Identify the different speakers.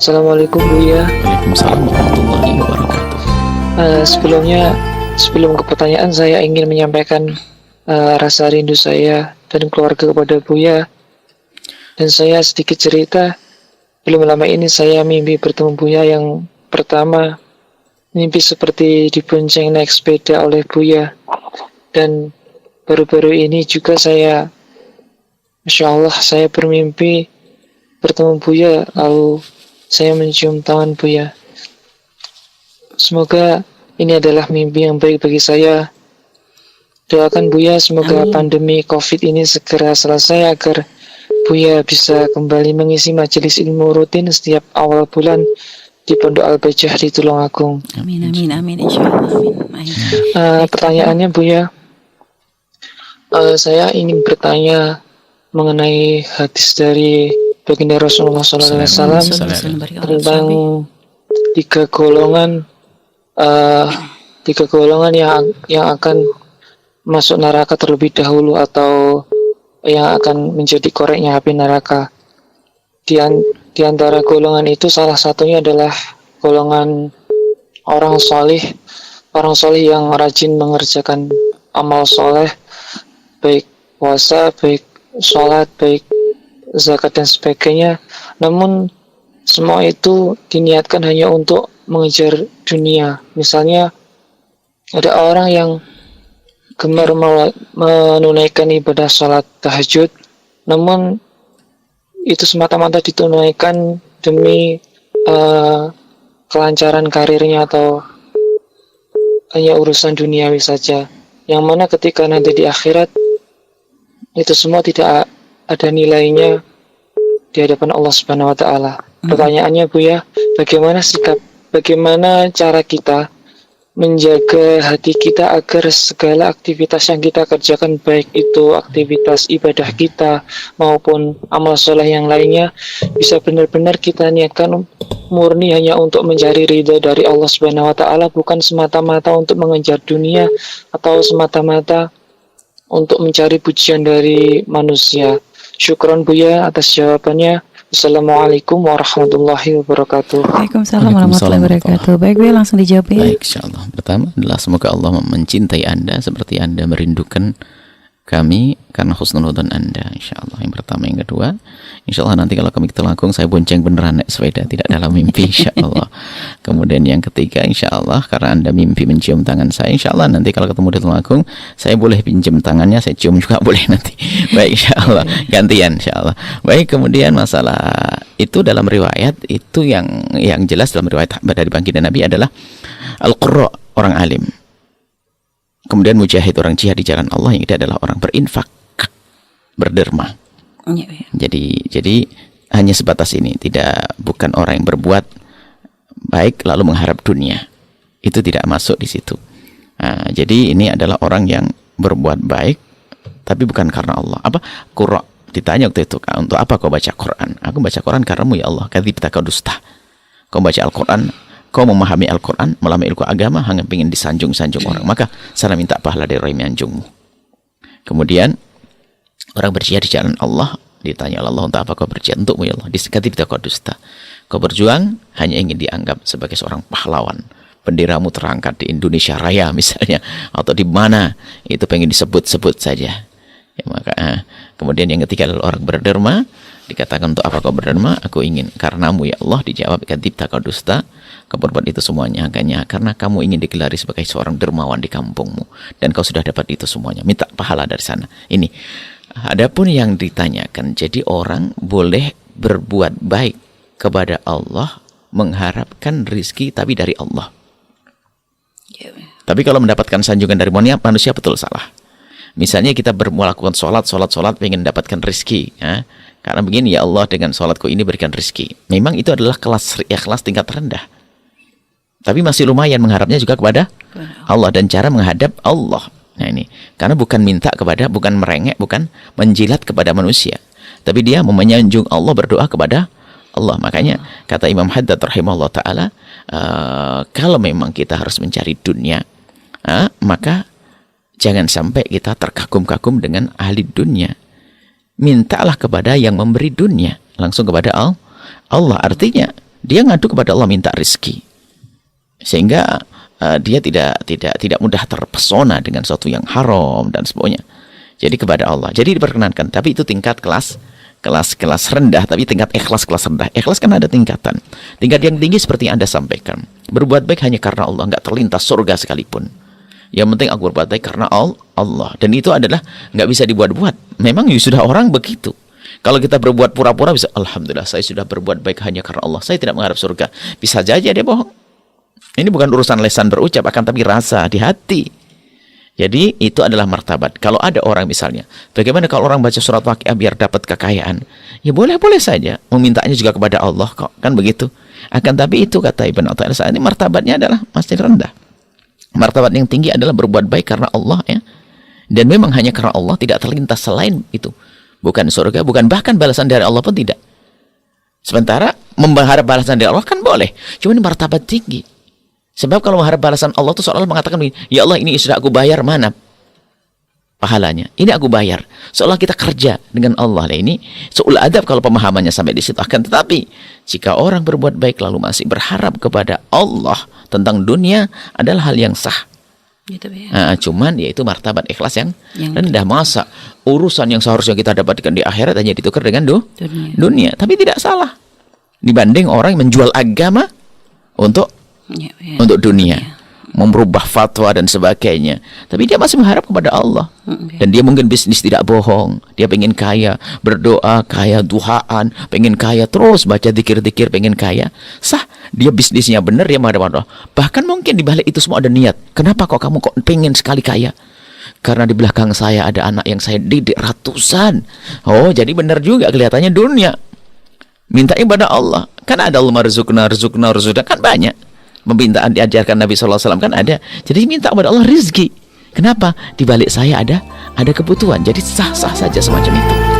Speaker 1: Assalamualaikum Buya.
Speaker 2: Waalaikumsalam warahmatullahi wabarakatuh.
Speaker 1: Sebelum ke pertanyaan, saya ingin menyampaikan rasa rindu saya dan keluarga kepada Buya. Dan saya sedikit cerita, belum lama ini saya mimpi bertemu Buya. Yang pertama, mimpi seperti dibonceng naik sepeda oleh Buya. Dan baru-baru ini juga Masya Allah, saya bermimpi bertemu Buya, lalu saya mencium tangan Buya. Semoga ini adalah mimpi yang baik bagi saya. Doakan Buya semoga pandemi COVID ini segera selesai agar Buya bisa kembali mengisi majelis ilmu rutin setiap awal bulan di Pondok Al-Bajah di Tulungagung.
Speaker 3: Amin, amin, amin, insyaallah, amin.
Speaker 1: Pertanyaannya Buya, saya ingin bertanya mengenai hadis dari baginda Rasulullah SAW tentang tiga golongan yang akan masuk neraka terlebih dahulu, atau yang akan menjadi koreknya api neraka. Di antara golongan itu salah satunya adalah golongan orang solih yang rajin mengerjakan amal soleh, baik puasa, baik sholat, baik zakat dan sebagainya. Namun semua itu diniatkan hanya untuk mengejar dunia. Misalnya ada orang yang gemar menunaikan ibadah sholat tahajud, namun itu semata-mata ditunaikan demi kelancaran karirnya atau hanya urusan duniawi saja, yang mana ketika nanti di akhirat itu semua tidak ada nilainya di hadapan Allah Subhanahu wa taala. Pertanyaannya Buya, bagaimana cara kita menjaga hati kita agar segala aktivitas yang kita kerjakan, baik itu aktivitas ibadah kita maupun amal soleh yang lainnya, bisa benar-benar kita niatkan murni hanya untuk mencari ridha dari Allah Subhanahu wa taala, bukan semata-mata untuk mengejar dunia atau semata-mata untuk mencari pujian dari manusia. Syukron Buya atas jawabannya. Assalamualaikum warahmatullahi wabarakatuh.
Speaker 3: Waalaikumsalam warahmatullahi wabarakatuh. Baik, Buya, langsung dijawab ya.
Speaker 2: Baik, insyaallah. Pertama adalah semoga Allah mencintai Anda seperti Anda merindukan kami karena husnul hudon Anda, insyaallah. Yang pertama. Yang kedua, insyaallah nanti kalau kami Tulungagung saya bonceng beneran naik sepeda, tidak dalam mimpi, insyaallah. Kemudian yang ketiga, insyaallah karena Anda mimpi mencium tangan saya, insyaallah nanti kalau ketemu di Tulungagung saya boleh pinjam tangannya, saya cium juga boleh nanti. Baik, insyaallah gantian, insyaallah. Baik, kemudian masalah itu dalam riwayat itu yang jelas dalam riwayat dari baginda Nabi adalah al-qurra, orang alim. Kemudian mujahid, orang jihad di jalan Allah. Yang itu adalah orang berinfak, berderma. Jadi hanya sebatas ini, bukan orang yang berbuat baik lalu mengharap dunia. Itu tidak masuk di situ. Nah, jadi ini adalah orang yang berbuat baik tapi bukan karena Allah. Qurra, ditanya waktu itu, untuk apa kau baca Quran? Aku baca Quran karenamu ya Allah. Kadzibta, kau dusta. Kau baca Al-Quran, kau memahami Al-Quran, melama ilmu agama, hanya ingin disanjung-sanjung orang. Maka sana minta pahala dari orang yang menyanjungmu. Kemudian orang berjihad di jalan Allah, ditanya oleh Allah, untuk apa kau berjihad? Untukmu ya Allah. Kadzibta, kau dusta. Kau berjuang hanya ingin dianggap sebagai seorang pahlawan. Benderamu terangkat di Indonesia Raya misalnya, atau di mana itu pengen disebut-sebut saja. Ya, maka kemudian yang ketiga adalah orang berderma. Dikatakan, untuk apa kau berderma? Aku ingin karenamu ya Allah. Dijawab, kadzibta, kau dusta. Kau berbuat itu semuanya hanya karena kamu ingin digelari sebagai seorang dermawan di kampungmu, dan kau sudah dapat itu semuanya. Minta pahala dari sana. Ini. Adapun yang ditanyakan, jadi orang boleh berbuat baik kepada Allah, mengharapkan rizki tapi dari Allah. Tapi kalau mendapatkan sanjungan dari manusia, betul salah. Misalnya kita melakukan sholat, ingin mendapatkan rizki, ya. Karena begini, ya Allah, dengan sholatku ini berikan rizki. Memang itu adalah kelas tingkat rendah. Tapi masih lumayan mengharapnya juga kepada Allah, dan cara menghadap Allah. Nah ini, karena bukan minta kepada, bukan merengek, bukan menjilat kepada manusia. Tapi dia menyanjung Allah, berdoa kepada Allah. Makanya kata Imam Haddad rahimahullah ta'ala, kalau memang kita harus mencari dunia, maka jangan sampai kita terkagum-kagum dengan ahli dunia. Mintalah kepada yang memberi dunia, langsung kepada Allah. Artinya dia ngadu kepada Allah minta rizki, sehingga dia tidak mudah terpesona dengan sesuatu yang haram dan sebagainya. Jadi kepada Allah. Jadi diperkenankan. Tapi itu tingkat kelas rendah. Tapi tingkat ikhlas kelas rendah. Ikhlas kan ada tingkatan. Tingkat yang tinggi seperti yang Anda sampaikan. Berbuat baik hanya karena Allah, nggak terlintas surga sekalipun. Yang penting aku berbuat baik karena Allah. Dan itu adalah nggak bisa dibuat-buat. Memang sudah orang begitu. Kalau kita berbuat pura-pura bisa, alhamdulillah saya sudah berbuat baik hanya karena Allah. Saya tidak mengharap surga. Bisa saja dia bohong. Ini bukan urusan lisan berucap, akan tapi rasa di hati. Jadi itu adalah martabat. Kalau ada orang misalnya, bagaimana kalau orang baca surat Waqiah biar dapat kekayaan? Ya boleh-boleh saja. Memintanya juga kepada Allah kok. Kan begitu. Akan tapi itu kata Ibn Athaillah saat ini martabatnya adalah masih rendah. Martabat yang tinggi adalah berbuat baik karena Allah ya. Dan memang hanya karena Allah, tidak terlintas selain itu. Bukan surga, bukan bahkan balasan dari Allah pun tidak. Sementara mengharap balasan dari Allah kan boleh. Cuma ini martabat tinggi. Sebab kalau mengharap balasan Allah itu seolah mengatakan begini, ya Allah ini sudah aku bayar, mana pahalanya? Ini aku bayar. Seolah kita kerja dengan Allah. Nah, ini seul adab kalau pemahamannya sampai di situ. Akan tetapi jika orang berbuat baik lalu masih berharap kepada Allah tentang dunia adalah hal yang sah.
Speaker 3: Gitu, ya.
Speaker 2: Cuman yaitu martabat ikhlas yang rendah. Masa urusan yang seharusnya kita dapatkan di akhirat hanya ditukar dengan dunia. Tapi tidak salah dibanding orang yang menjual agama untuk dunia, merubah fatwa dan sebagainya. Tapi dia masih mengharap kepada Allah. Dan dia mungkin bisnis tidak bohong. Dia pengen kaya, berdoa, kaya, duhaan, pengen kaya, terus baca zikir-zikir, pengen kaya. Sah, dia bisnisnya benar, dia menghadap Allah. Bahkan mungkin di balik itu semua ada niat. Kenapa kamu pengen sekali kaya? Karena di belakang saya ada anak yang saya didik ratusan. Oh, jadi benar juga kelihatannya dunia. Minta ibadah Allah. Kan ada Allah rizukna kan banyak. Pembintaan diajarkan Nabi SAW kan ada. Jadi minta kepada Allah rizki. Kenapa? Di balik saya ada kebutuhan. Jadi sah-sah saja semacam itu.